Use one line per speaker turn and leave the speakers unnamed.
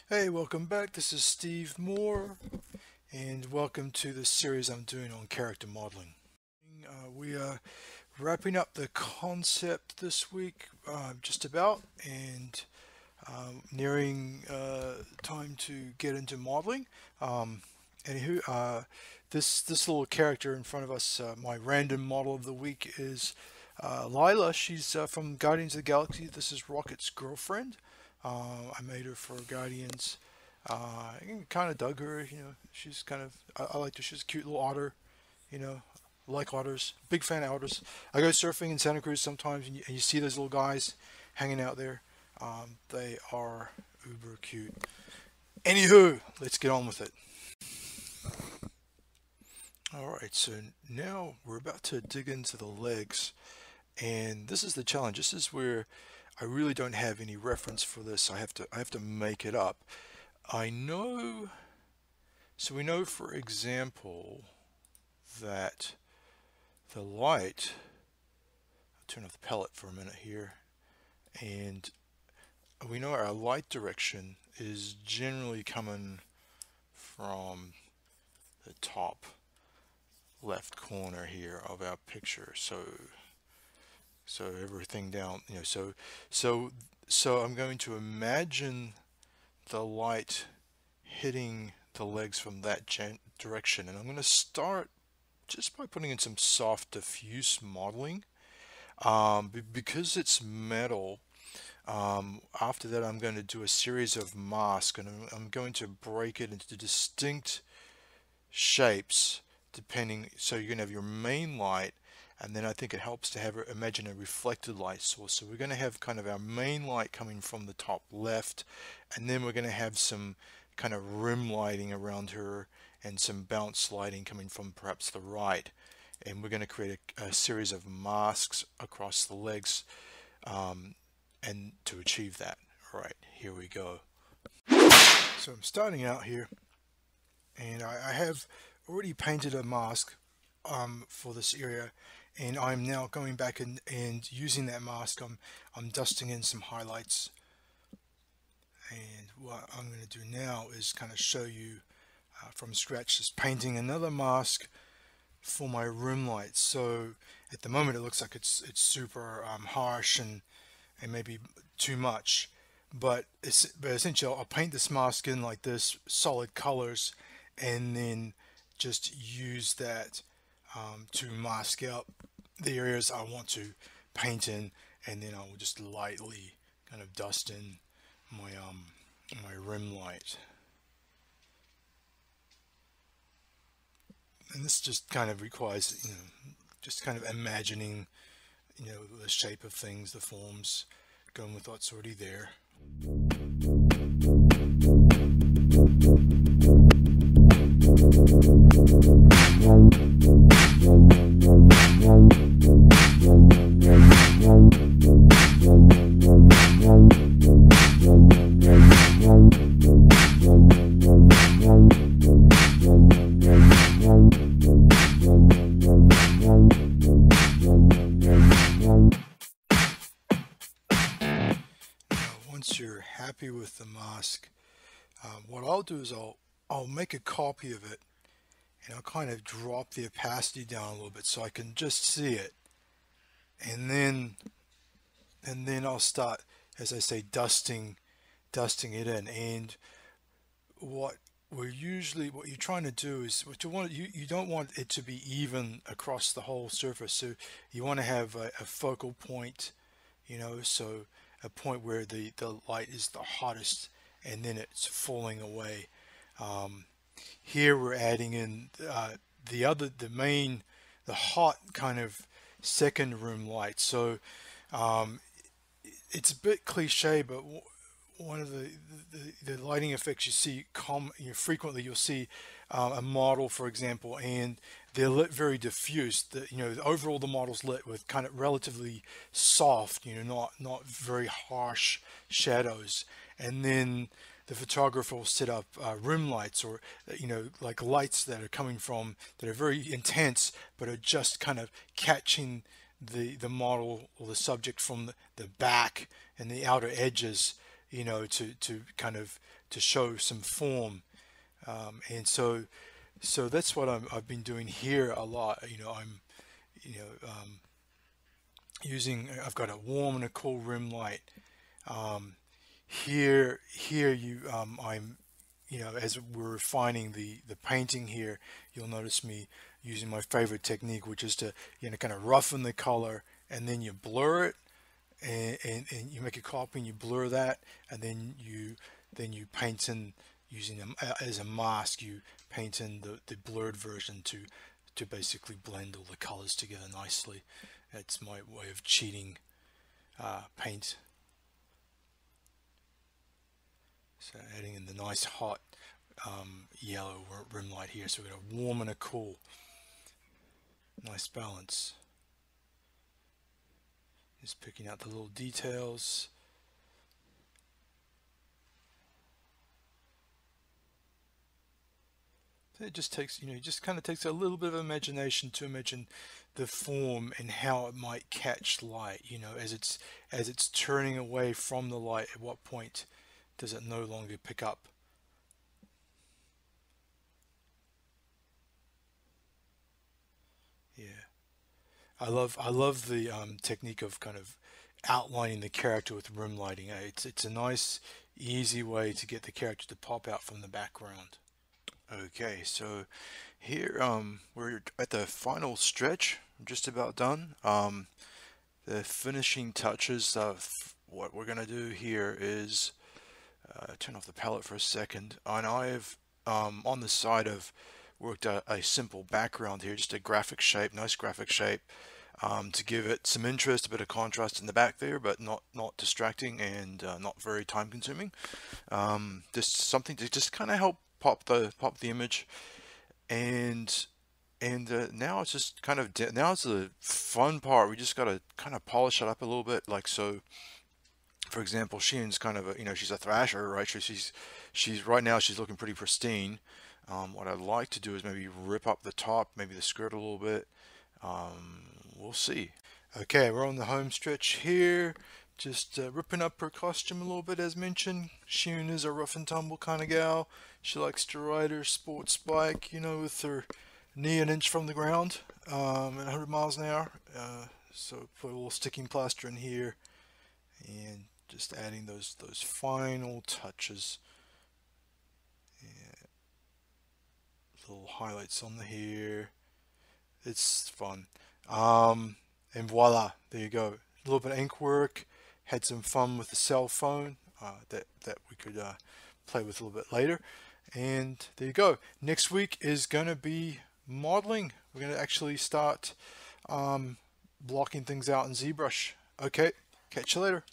Hey, welcome back. This is Steve Moore, and welcome to the series I'm doing on character modeling. We are wrapping up the concept this week, just about, and nearing time to get into modeling. Um, this little character in front of us, my random model of the week is Lila. She's from Guardians of the Galaxy. This is Rocket's girlfriend. I made her for Guardians. I kind of dug her. She's kind of I liked her. She's a cute little otter. You know, like otters. Big fan of otters. I go surfing in Santa Cruz sometimes, and you see those little guys hanging out there. They are uber cute. Anywho, let's get on with it. All right, so now we're about to dig into the legs, and this is the challenge. This is where I really don't have any reference for this. I have to make it up. I know. So we know, for example, that the light. I'll turn off the palette for a minute here, and we know our light direction is generally coming from the top left corner here of our picture. So everything down, so so I'm going to imagine the light hitting the legs from that direction, and I'm going to start just by putting in some soft diffuse modeling. Because it's metal, after that I'm going to do a series of masks, and I'm going to break it into distinct shapes depending. So you're going to have your main light, and then I think it helps to have imagine a reflected light source. So we're going to have kind of our main light coming from the top left, and then we're going to have some kind of rim lighting around her and some bounce lighting coming from perhaps the right. And we're going to create a series of masks across the legs, um, and to achieve that. All right, here we go. So I'm starting out here, and I have already painted a mask for this area, and I'm now going back and using that mask. I'm dusting in some highlights, and what I'm going to do now is kind of show you from scratch, just painting another mask for my rim lights. So at the moment it looks like it's super harsh and maybe too much, but essentially I'll paint this mask in like this, solid colors, and then just use that to mask out the areas I want to paint in, and then I will just lightly kind of dust in my rim light. And this just kind of requires, just kind of imagining, the shape of things, the forms, going with what's already there. Once you're happy with the mask, what I'll do is I'll make a copy of it, and I'll kind of drop the opacity down a little bit so I can just see it, and then I'll start, as I say, dusting it in. And what what you're trying to do is, what you don't want it to be even across the whole surface. So you want to have a focal point, so a point where the light is the hottest, and then it's falling away. Um, Here we're adding in the hot kind of second room light. So um, it's a bit cliche, but one of the lighting effects you see frequently, you'll see a model, for example, and they're lit very diffuse. Overall the model's lit with kind of relatively soft, not very harsh shadows, and then the photographer will set up rim lights, or like lights that are coming from, that are very intense but are just kind of catching the model or the subject from the back and the outer edges, you know, to kind of to show some form. And so that's what I've been doing here a lot. You know, I'm you know using, I've got a warm and a cool rim light. Here you I'm you know, as we're refining the painting here, you'll notice me using my favorite technique, which is to, you know, kind of roughen the color and then you blur it, and you make a copy and you blur that, and then you paint in using them as a mask. You paint in the blurred version to basically blend all the colors together nicely. It's my way of cheating paint. So adding in the nice hot yellow rim light here, so we've got a warm and a cool. Nice balance. Just picking out the little details. It just takes, you know, it just kind of takes a little bit of imagination to imagine the form and how it might catch light, you know, as it's turning away from the light. At what point does it no longer pick up? Yeah, I love the technique of kind of outlining the character with rim lighting. It's a nice, easy way to get the character to pop out from the background. Okay, so here we're at the final stretch. I'm just about done. The finishing touches of what we're gonna do here is turn off the palette for a second, and I've on the side of worked a simple background here, just a graphic shape, nice graphic shape, to give it some interest, a bit of contrast in the back there, but not distracting and not very time consuming. Just something to just kind of help pop the image, and now it's just kind of now it's the fun part. We just got to kind of polish it up a little bit, like so. For example, Sheen's kind of a, you know, she's a thrasher, right? So she's right now she's looking pretty pristine. What I'd like to do is maybe rip up the top, maybe the skirt a little bit. We'll see. Okay, we're on the home stretch here. Just ripping up her costume a little bit, as mentioned. Sheen is a rough and tumble kind of gal. She likes to ride her sports bike, you know, with her knee an inch from the ground, at 100 miles an hour. So put a little sticking plaster in here, and just adding those final touches. And little highlights on the hair. It's fun. And voila, there you go. A little bit of ink work. Had some fun with the cell phone that we could play with a little bit later. And there you go. Next week is going to be modeling. We're going to actually start blocking things out in ZBrush. Okay, catch you later.